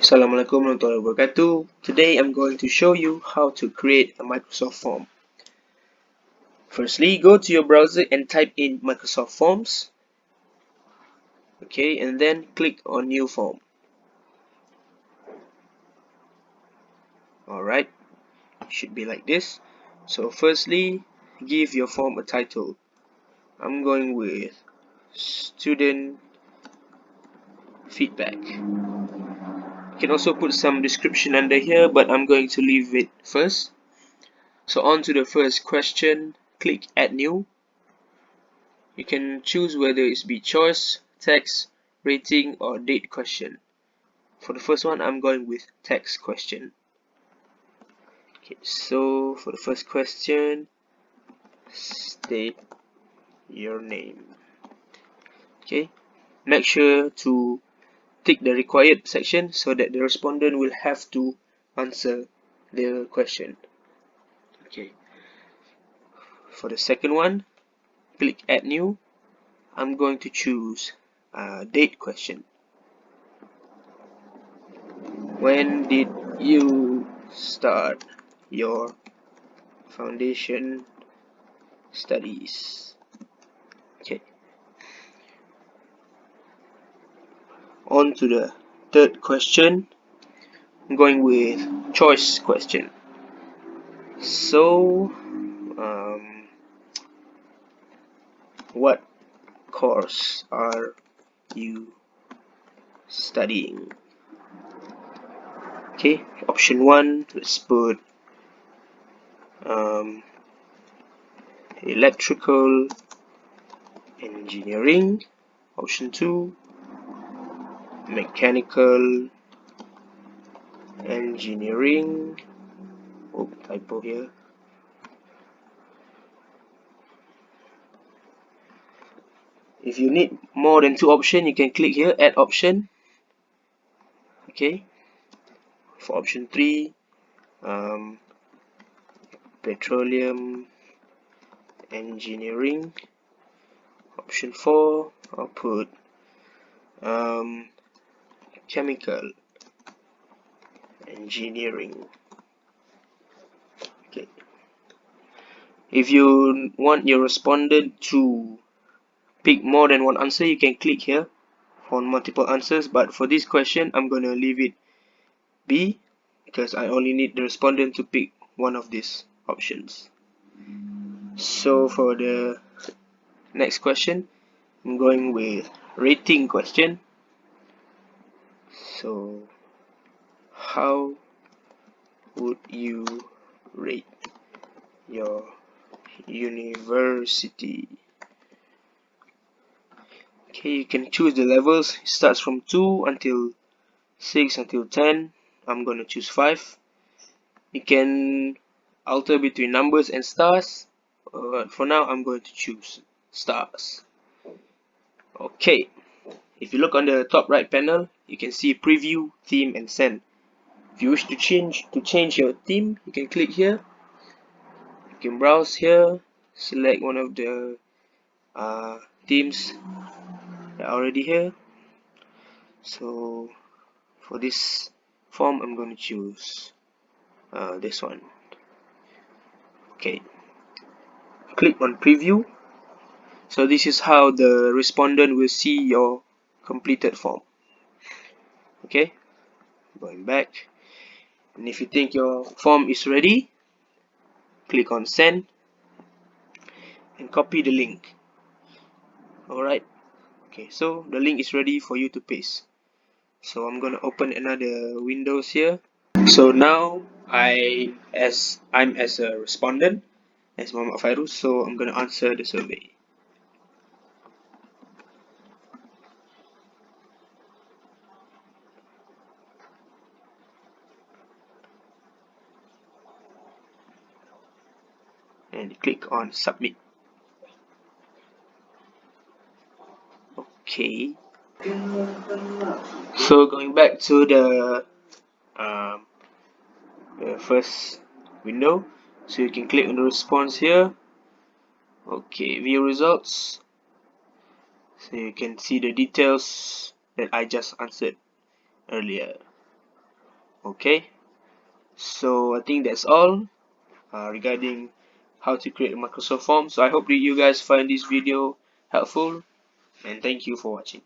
Assalamualaikum warahmatullahi wabarakatuh. Today I'm going to show you how to create a Microsoft form. Firstly, go to your browser and type in Microsoft Forms. Okay, and then click on New Form. Alright, it should be like this. So firstly, give your form a title. I'm going with Student Feedback. You can also put some description under here, but I'm going to leave it first. So on to the first question, click Add New. You can choose whether it's be choice, text, rating, or date question. For the first one, I'm going with text question. Okay, so for the first question, state your name. Okay, make sure to tick the required section so that the respondent will have to answer the question. Okay, for the second one, click add new. I'm going to choose date question. When did you start your foundation studies? Okay, on to the third question. I'm going with choice question. So what course are you studying? Okay, option 1, let's put electrical engineering. Option 2, mechanical engineering. Oh, typo here. If you need more than 2 options, you can click here, add option. Okay, for option 3, petroleum engineering. Option 4, I'll put chemical engineering. Okay, if you want your respondent to pick more than one answer, you can click here for multiple answers, but for this question I'm gonna leave it B because I only need the respondent to pick one of these options. So for the next question, I'm going with rating question. So how would you rate your university? Okay, you can choose the levels. It starts from 2 until 6 until 10. I'm gonna choose 5. You can alter between numbers and stars. For now, I'm going to choose stars. Okay, if you look on the top right panel, you can see preview, theme, and send. If you wish to change your theme, you can click here. You can browse here, select one of the themes that are already here. So for this form, I'm going to choose this one. Okay, click on preview. So this is how the respondent will see your completed form. Okay, going back, and if you think your form is ready, click on send and copy the link. Alright, okay, so the link is ready for you to paste. So I'm gonna open another Windows here. So now I'm as a respondent as Muhammad Fairuz, so I'm gonna answer the survey. And click on submit. Okay, so going back to the first window, so you can click on the response here. Okay, view results, so you can see the details that I just answered earlier. Okay, so I think that's all regarding how to create a Microsoft form. So I hope that you guys find this video helpful, and thank you for watching.